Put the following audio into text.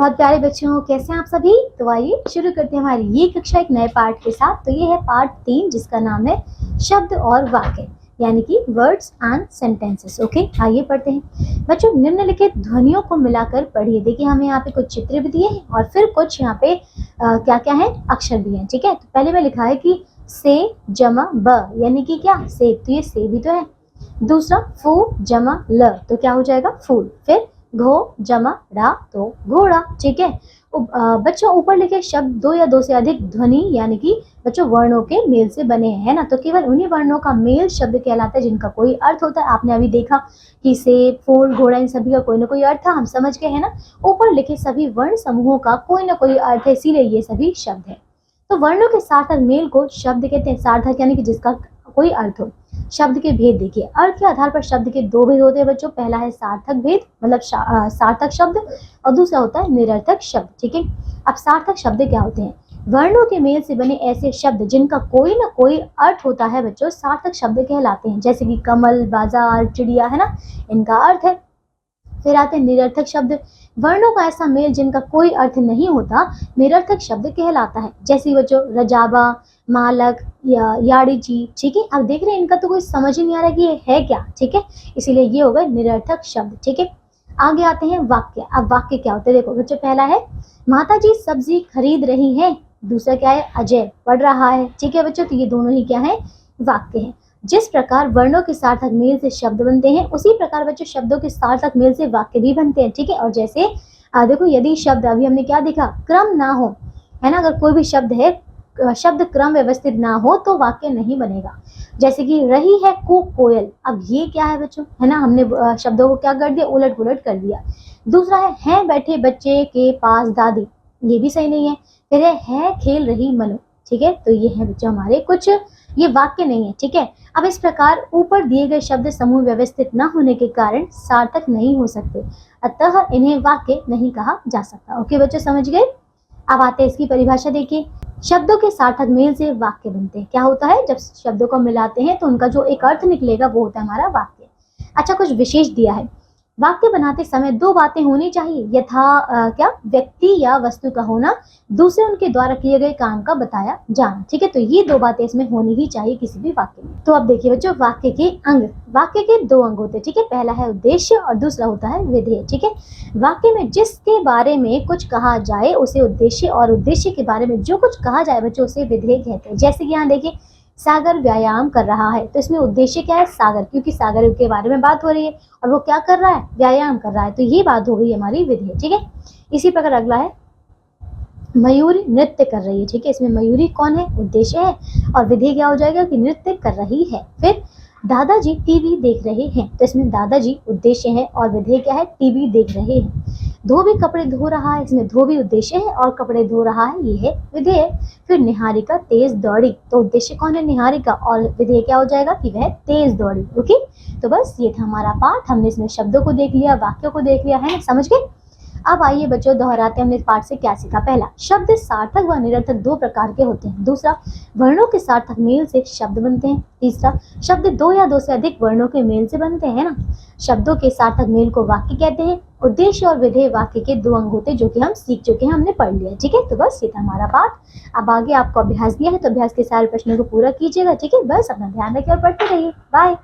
बहुत प्यारे बच्चों, कैसे हैं आप सभी। तो आइए शुरू करते हैं हमारी ये कक्षा एक नए पाठ के साथ। तो ये है पाठ 3 जिसका नाम है शब्द और वाक्य, यानी कि वर्ड्स एंड सेंटेंसेस। ओके, आइए पढ़ते हैं बच्चों। निम्नलिखित ध्वनियों को मिलाकर पढ़िए। देखिए हमें यहाँ पे कुछ चित्र भी दिए हैं और फिर कुछ यहाँ पे क्या क्या है, अक्षर दिए हैं। ठीक है, तो पहले में लिखा है कि से जमा ब, यानी कि क्या, सेब। तो ये सेब ही तो है। दूसरा फू जमा ल, तो क्या हो जाएगा, फूल। फिर घो जमा ड़ा, तो घोड़ा। ठीक है बच्चों, ऊपर लिखे शब्द दो या दो से अधिक ध्वनि यानी कि बच्चों वर्णों के मेल से बने हैं, है ना। तो केवल उन्हीं वर्णों का मेल शब्द कहलाता है जिनका कोई अर्थ होता है। आपने अभी देखा कि सेब, फूल, घोड़ा, इन सभी का कोई ना कोई अर्थ था, हम समझ गए हैं ना। ऊपर लिखे सभी वर्ण समूहों का कोई ना कोई अर्थ है, इसीलिए ये सभी शब्द है। तो वर्णों के सार्थक मेल को शब्द कहते हैं। सार्थक यानी कि जिसका कोई अर्थ हो। शब्द के भेद देखिए, अर्थ के आधार पर शब्द के दो भेद होते हैं बच्चों। पहला है सार्थक भेद, मतलब सार्थक शब्द, और दूसरा होता है निरर्थक शब्द। ठीक है, अब सार्थक शब्द क्या होते हैं? वर्णों के मेल से बने ऐसे शब्द जिनका कोई ना कोई अर्थ होता है बच्चों, सार्थक शब्द कहलाते हैं। जैसे कि कमल, बाजार, चिड़िया, है ना, इनका अर्थ है। फिर आते हैं निरर्थक शब्द, वर्णों का ऐसा मेल जिनका कोई अर्थ नहीं होता, निरर्थक शब्द कहलाता है। जैसे बच्चों रजाबा, मालक, याड़ीची। ठीक है, अब देख रहे हैं इनका तो कोई समझ ही नहीं आ रहा कि ये है क्या। ठीक है, इसीलिए ये हो गए निरर्थक शब्द। ठीक है, आगे आते हैं वाक्य। अब वाक्य क्या होते हैं, देखो बच्चों, पहला है माताजी सब्जी खरीद रही हैं। दूसरा क्या है, अजय पढ़ रहा है। ठीक है बच्चों, तो ये दोनों ही क्या है, वाक्य हैं। जिस प्रकार वर्णों के सार्थक मेल से शब्द बनते हैं, उसी प्रकार बच्चों शब्दों के सार्थक मेल से वाक्य भी बनते हैं। ठीक है, और जैसे देखो, यदि शब्द, अभी हमने क्या देखा, क्रम ना हो, है ना, अगर कोई भी शब्द है, शब्द क्रम व्यवस्थित ना हो तो वाक्य नहीं बनेगा। जैसे कि रही है कूक कोयल, अब ये क्या है बच्चों, है ना, हमने शब्दों को क्या कर दिया, उलट पुलट कर दिया। दूसरा है बैठे बच्चे के पास दादी, ये भी सही नहीं है। फिर है खेल रही मनु। ठीक है, तो ये है बच्चों हमारे कुछ, ये वाक्य नहीं है। ठीक है, अब इस प्रकार ऊपर दिए गए शब्द समूह व्यवस्थित न होने के कारण सार्थक नहीं हो सकते, अतः इन्हें वाक्य नहीं कहा जा सकता। ओके बच्चों, समझ गए। अब आते हैं इसकी परिभाषा। देखिए, शब्दों के सार्थक मेल से वाक्य बनते हैं। क्या होता है, जब शब्दों को मिलाते हैं तो उनका जो एक अर्थ निकलेगा वो होता है हमारा वाक्य। अच्छा, कुछ विशेष दिया है, वाक्य बनाते समय दो बातें होनी चाहिए, यथा क्या, व्यक्ति या वस्तु का होना, दूसरे उनके द्वारा किए गए काम का बताया जाना। ठीक है, तो ये दो बातें इसमें होनी ही चाहिए किसी भी वाक्य में। तो अब देखिए बच्चों, वाक्य के अंग। वाक्य के दो अंग होते हैं। ठीक है, पहला है उद्देश्य और दूसरा होता है विधेय। ठीक है, वाक्य में जिसके बारे में कुछ कहा जाए उसे उद्देश्य, और उद्देश्य के बारे में जो कुछ कहा जाए बच्चों उसे विधेय कहते हैं। जैसे कि यहाँ देखिए, सागर व्यायाम कर रहा है, तो इसमें उद्देश्य क्या है, सागर, क्योंकि सागर के बारे में बात हो रही है और वो क्या कर रहा है, व्यायाम कर रहा है, तो ये बात हो गई हमारी विधेय। ठीक है, इसी प्रकार अगला है मयूरी नृत्य कर रही है। ठीक है, इसमें मयूरी कौन है, उद्देश्य है, और विधेय क्या हो जाएगा कि नृत्य कर रही है। फिर दादाजी टीवी देख रहे हैं, तो इसमें दादाजी उद्देश्य है और विधेय क्या है, टीवी देख रहे हैं। धोबी कपड़े धो रहा है, इसमें धोबी उद्देश्य है और कपड़े धो रहा है, ये है विधेय। फिर निहारिका तेज दौड़ी, तो उद्देश्य कौन है, निहारिका, और विधेय क्या हो जाएगा कि वह तेज दौड़ी। ओके, तो बस ये था हमारा पाठ। हमने इसमें शब्दों को देख लिया, वाक्यों को देख लिया, है ना, समझ गए। अब आइए बच्चों, दोहराते हैं हमने इस पाठ से क्या सीखा। पहला, शब्द सार्थक व निरर्थक दो प्रकार के होते हैं। दूसरा, वर्णों के सार्थक मेल से शब्द बनते हैं। तीसरा, शब्द दो या दो से अधिक वर्णों के मेल से बनते हैं ना। शब्दों के सार्थक मेल को वाक्य कहते हैं। उद्देश्य और विधेय वाक्य के दो अंग होते हैं, जो कि हम सीख चुके हैं, हमने पढ़ लिया। ठीक है, तो बस ये था हमारा पाठ। अब आगे आपको अभ्यास दिया है, तो अभ्यास के सारे प्रश्नों को पूरा कीजिएगा। ठीक है, बस अपना ध्यान रखिए और पढ़ते रहिए। बाय।